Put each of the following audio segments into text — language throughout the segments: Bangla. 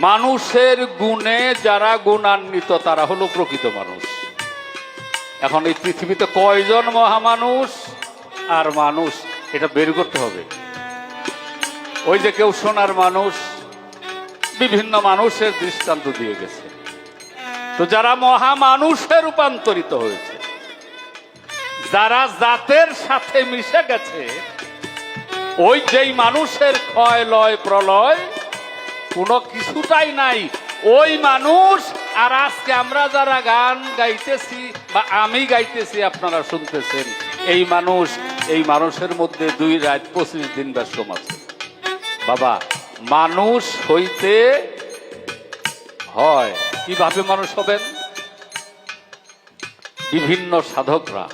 মানুষের গুণে যারা গুণান্বিত তারা হলো প্রকৃত মানুষ। এখন এই পৃথিবীতে কয়জন মহামানুষ আর মানুষ এটা বের করতে হবে। ওই যে কেউ সোনার মানুষ, বিভিন্ন মানুষের দৃষ্টান্ত দিয়ে গেছে। তো যারা মহামানুষে রূপান্তরিত হয়েছে, যারা জাতের সাথে মিশে গেছে, ওই যেই মানুষের ক্ষয় লয় প্রলয় কোনো কিছুটাই নাই, ওই মানুষ। আর আজকে আমরা যারা গান গাইতেছি বা আমি গাইতেছি, আপনারা শুনতেছেন, এই মানুষের মধ্যে 2 রাত 25 দিন ব্যস্তম আছে। বাবা, মানুষ হইতে হয় কিভাবে মানুষ হবেন? বিভিন্ন সাধকরা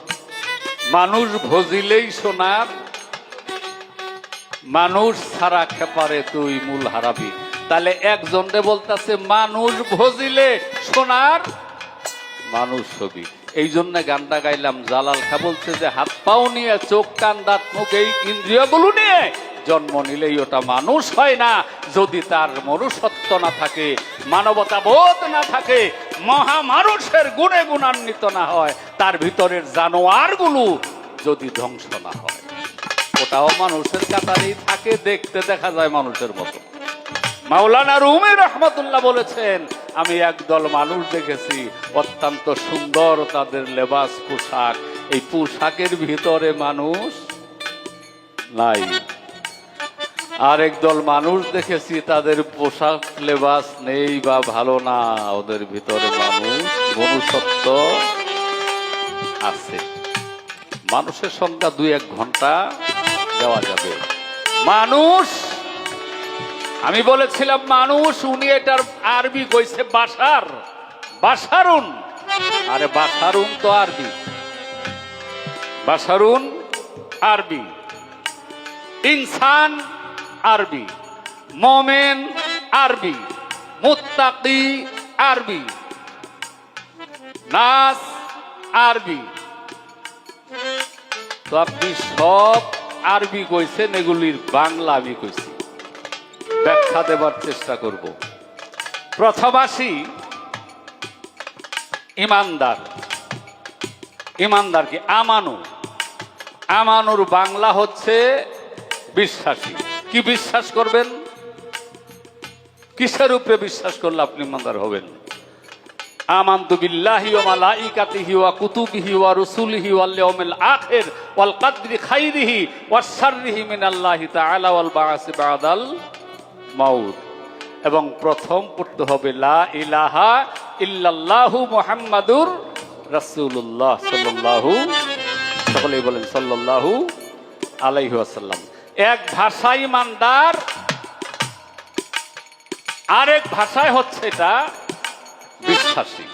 মানুষ ভজিলেই সোনার, মানুষ ছাড়া খেপারে তুই মূল হারাবি। তাহলে একজনরে বলতেছে মানুষ ভজিলে সোনার মানুষ হবি। এই জন্য গানটা গাইলাম। জালাল খা বলছে যে হাত পাও নিয়ে, চোখ কান দাঁত মুখ এই ইন্দ্রিয়গুলো নিয়ে জন্ম নিলেই ওটা মানুষ হয় না। যদি তার মনুষ্যত্ব না থাকে, মানবতা বোধ না থাকে, মহামানুষের গুণে গুণান্বিত না হয়, তার ভিতরের জানোয়ারগুলো যদি ধ্বংস না হয়, ওটাও মানুষের কাতারেই থাকে, দেখতে দেখা যায় মানুষের মতো। মাওলানা রুমি রহমতুল্লাহ বলেছেন, আমি একদল মানুষ দেখেছি অত্যন্ত সুন্দর, তাদের লেবাস পোশাক, এই পোশাকের ভিতরে মানুষ নাই। আর একদল মানুষ দেখেছি তাদের পোশাক লেবাস নেই বা ভালো না, ওদের ভিতরে মানুষ মনুষ্যত্ব আছে। মানুষের সংখ্যা 2-1 ঘন্টা দেওয়া যাবে। মানুষ, আমি বলেছিলাম মানুষ, উনি এটার আরবি কইছে বাশার, বাশারুন। আরে বাশারুন তো আরবি, বাশারুন আরবি, ইনসান আরবি, মোমেন আরবি, মুত্তাকি আরবি, নাস আরবি। তো আপনি সব আরবি কইছেন, এগুলির বাংলা আমি কইছি, ব্যাখ্যা দেবার চেষ্টা করব। প্রথম আসি ইমানদার। ইমানদার কি? আমানু। আমানুর বাংলা হচ্ছে বিশ্বাসী। কি বিশ্বাস করবেন? কিসের উপরে বিশ্বাস করলে আপনি ইমানদার হবেন? আমানতু বিল্লাহি ওয়া মালাইকাতিহি ওয়া কুতুবিহি ওয়া রুসুলিহি ওয়াল ইয়াউমিল আখির ওয়াল কদরি খাইরিহি ওয়াশ শাররিহি মিনাল্লাহি তাআলা ওয়াল বা'সি বাদাল মাউত। এবং প্রথম পড়তে হবে লা ইলাহা ইল্লাল্লাহু মুহাম্মাদুর রাসূলুল্লাহ সাল্লাল্লাহু, সকলেই বলেন সাল্লাল্লাহু আলাইহি ওয়াসাল্লাম। এক ভাষায় ইমানদার, আরেক ভাষায় হচ্ছে এটা বিশ্বাসী।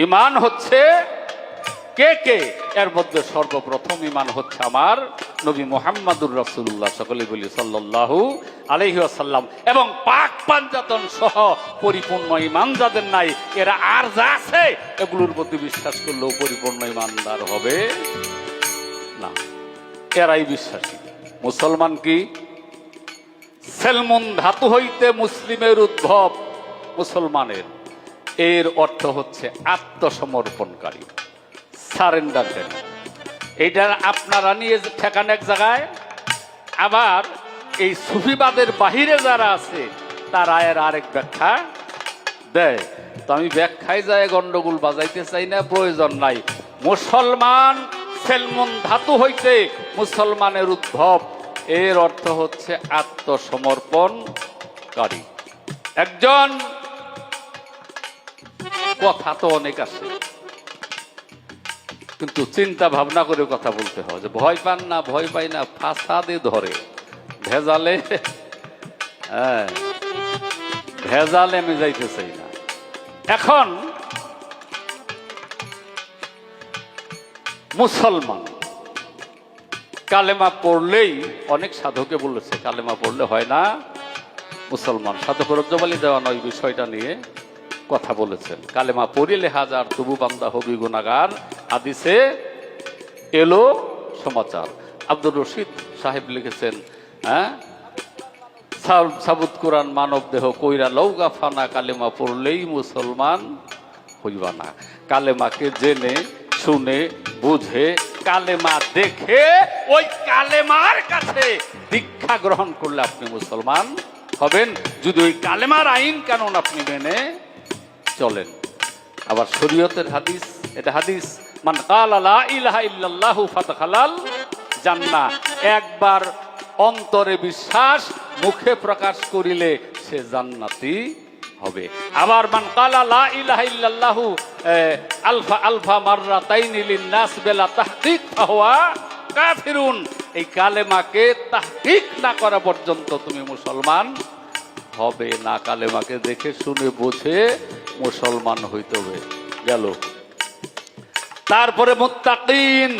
ঈমান হচ্ছে কে কে? এর মধ্যে সর্বপ্রথম ঈমান হচ্ছে আমার নবী মুহাম্মাদুর রাসূলুল্লাহ, সকলেই বলি সাল্লাল্লাহু আলাইহি ওয়াসাল্লাম। এবং পাক পাঞ্জাতন সহ পরিপূর্ণ ঈমান যাদের নাই, এরা আর যা আছে এগুলোর প্রতি বিশ্বাস করলেও পরিপূর্ণ ঈমানদার হবে না। এরাই বিশ্বাসী। মুসলমান কি? সেলমুন ধাতু হইতে মুসলিমের উদ্ভব, মুসলমানের এর অর্থ হচ্ছে আত্মসমর্পণকারী, সারেন্ডার দেন। এইটা আপনারা নিয়ে ঠেকান এক জায়গায়, আবার এই সুফিবাদের বাহিরে যারা আছে তারা এর আরেক ব্যাখ্যা দেয়। তো আমি ব্যাখ্যায় যায় গন্ডগোল বাজাইতে চাই না, প্রয়োজন নাই। মুসলমান সেলমুন ধাতু হইতে মুসলমানের উদ্ভব, এর অর্থ হচ্ছে আত্মসমর্পণকারী একজন। কথা তো অনেক আছে, কিন্তু চিন্তা ভাবনা করে কথা বলতে হয়। যে ভয় পান না, ভয় পাই না, ফাসাদে ধরে, ভেজালে, হ্যাঁ ভেজালে আমি যাইতে চাই না। এখন মুসলমান কালেমা পড়লেই, অনেক সাধকে বলেছে কালেমা পড়লে হয় না মুসলমান। সাধক রজ্জবালি দেওয়া নয় বিষয়টা নিয়ে কথা বলেছেন। কালেমা পড়িলে হাজার তবু বান্দা হবি গুনাহগার, হাদিসে এলো সমাচার। আব্দুর রশিদ সাহেব লিখেছেন, হ্যাঁ, সাবুত কোরআন মানব দেহ কইরা লৌগা ফানা কালেমা পড়লেই মুসলমান হইবা না। কালেমাকে জেনে শুনে বুঝে কালেমা দেখে ওই কালেমার কাছে দীক্ষা গ্রহণ করলে আপনি মুসলমান হবেন, যদি ওই কালেমার আইন কানুন আপনি মেনে চলেন। আবার শরীয়তের হাদিস, এটা হাদিস, মান ক্বালা লা ইলাহা ইল্লাল্লাহু ফাদখালাল জান্নাহ, একবার অন্তরে বিশ্বাস মুখে প্রকাশ করিলে সে জান্নাতি হবে। আবার মান ক্বালা লা ইলাহা ইল্লাল্লাহু আলফা আলফা মাররাতাইনি লিন-নাস বিলা তাহকিক ফাহুয়া কাফিরুন, এই কালেমাকে তাহকিক না করা পর্যন্ত তুমি মুসলমান হবে না। কালেমাকে দেখে শুনে বুঝে মুসলমান হইতে হবে। গেল। তারপরে মুত্তাকিন,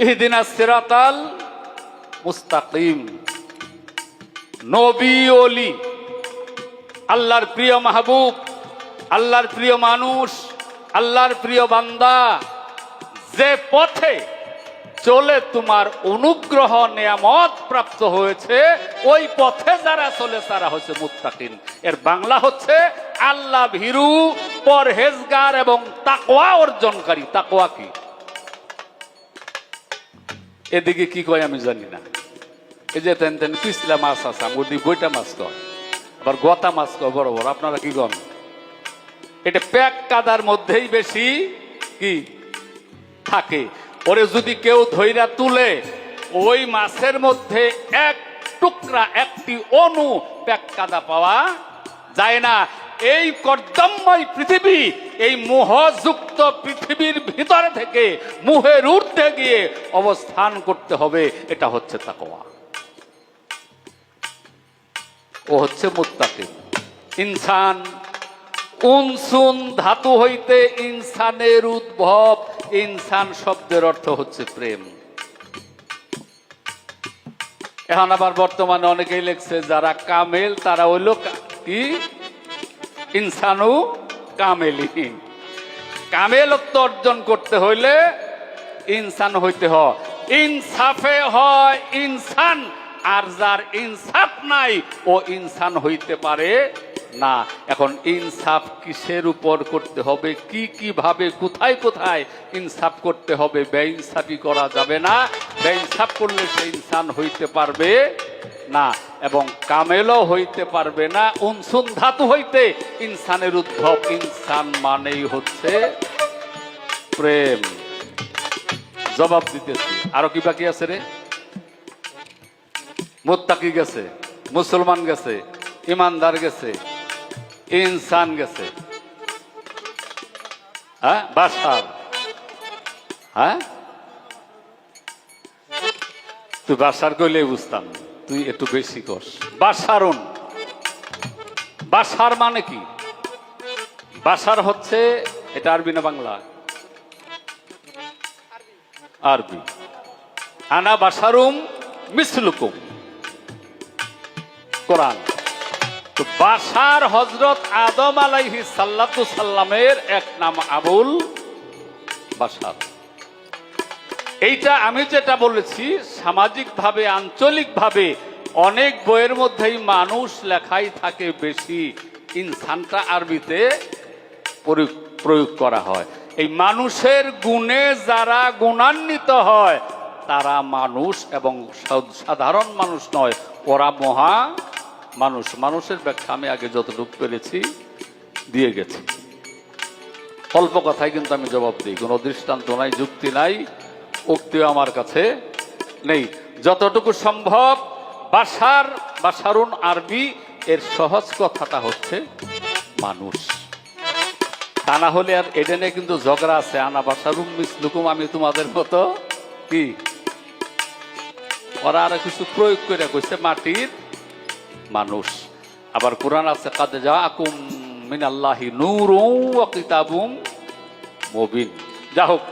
ইহদিনাস সিরাতাল মুস্তাকিম, নবী ওলি, আল্লাহর প্রিয় মাহবুব, আল্লাহর প্রিয় মানুষ, আল্লাহর প্রিয় বান্দা, যে পথে চলে তোমার অনুগ্রহ নিয়ামত প্রাপ্ত হয়েছে, ওই পথে যারা চলে তারা হচ্ছে মুত্তাকিন। এর বাংলা হচ্ছে আল্লাহ ভীরু, পরহেজগার এবং তাকওয়া অর্জনকারী। তাকওয়া কি? এদিকে কি কয় আমি জানি না। এই যে তেন তেন পিছলা মাছ আছে, ওদিকে বইটা মাছ কয়, আবার গতা মাছ কয় বড় বড়। আপনারা কি কন? এটা প্যাক কাদার মধ্যেই বেশি কি থাকে। ওরে যদি কেউ ধইরা তুলে, ওই মাছের মধ্যে এক টুকরা, একটি অণু প্যাক কাদা পাওয়া যায় না। এই কর্দমময় পৃথিবী, এই মোহযুক্ত পৃথিবীর ভিতরে থেকে মুহের ঊর্ধ্বে গিয়ে অবস্থান করতে হবে। এটা হচ্ছে তাকওয়া, ও হচ্ছে মুত্তাকিন। ইনসান, উনসুন ধাতু হইতে ইনসানের উদ্ভব। ইনসান শব্দের অর্থ হচ্ছে প্রেম। এখন আবার বর্তমানে অনেকেই লিখছে যারা কামেল তারা হইল কি ইনসানু কামেলিন। কামেলত্ব অর্জন করতে হইলে ইনসান হইতে হয়, ইনসাফে হয় ইনসান। আর যার ইনসাফ নাই ও ইনসান হইতে পারে না। এখন ইনসাফ কিসের উপর করতে হবে, কি কিভাবে, কোথায় কোথায় ইনসাফ করতে হবে? বেইনসাফি করা যাবে না। বেইনসাফ করলে সে ইনসান হইতে পারবে না এবং কামেলও হইতে পারবে না। উনসুন ধাতু হইতে ইনসানের উদ্ভব। ইনসান মানেই হচ্ছে প্রেম। জবাব দিতেছি, আরো কি বাকি আছে রে? মুত্তাকি গেছে, মুসলমান গেছে, ইমানদার গেছে, ইনসান গেছে, হ্যাঁ বাশার। হ্যাঁ তুই বাশার কইলে বুঝতাম, তুই একটু বেশি কস। বাশারুন, বাশার মানে কি? বাশার হচ্ছে, এটা আরবি না বাংলা? আরবি। আনা বাশারুম মিসলুকুম, কোরআন। তো বাশার হযরত আদম আলাইহিস সালামের এক নাম আবুল বাশার। এইটা আমি যেটা বলেছি সামাজিকভাবে, আঞ্চলিকভাবে অনেক বইয়ের মধ্যেই মানুষ লেখাই থাকে বেশি, ইনসানটা আরবিতে প্রয়োগ করা হয়। এই মানুষের গুণে যারা গুণান্বিত হয় তারা মানুষ, এবং সাধারণ মানুষ নয়, ওরা মহা মানুষ। মানুষের ব্যাখ্যা আমি আগে যতটুকু পেরেছি দিয়ে গেছি। অল্প কথায় কিন্তু আমি জবাব দিই, কোনো দৃষ্টান্ত নাই, যুক্তি নাই, উক্তিও আমার কাছে নেই। যতটুকু সম্ভব বাশার, বাশারুন আরবি, এর সহজ কথাটা হচ্ছে মানুষ। তা না হলে আর এডেনে কিন্তু ঝগড়া আছে। আনা বাশারুম মিসলুকুম, আমি তোমাদের মতো কি। ওরা আর কিছু প্রয়োগ করে কইছে মাটির মানুষ। আবার কোরআন আছে কাদ জাআকুম মিনাল্লাহি নূরুন ওয়া কিতাবুম মুবিন। যা হোক,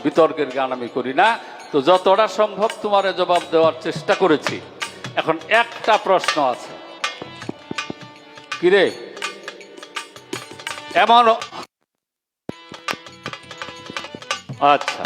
বিতর্কের গান আমি করি না। তো যতটা সম্ভব তোমারে জবাব দেওয়ার চেষ্টা করেছি। এখন একটা প্রশ্ন আছে, কিরে এমন, আচ্ছা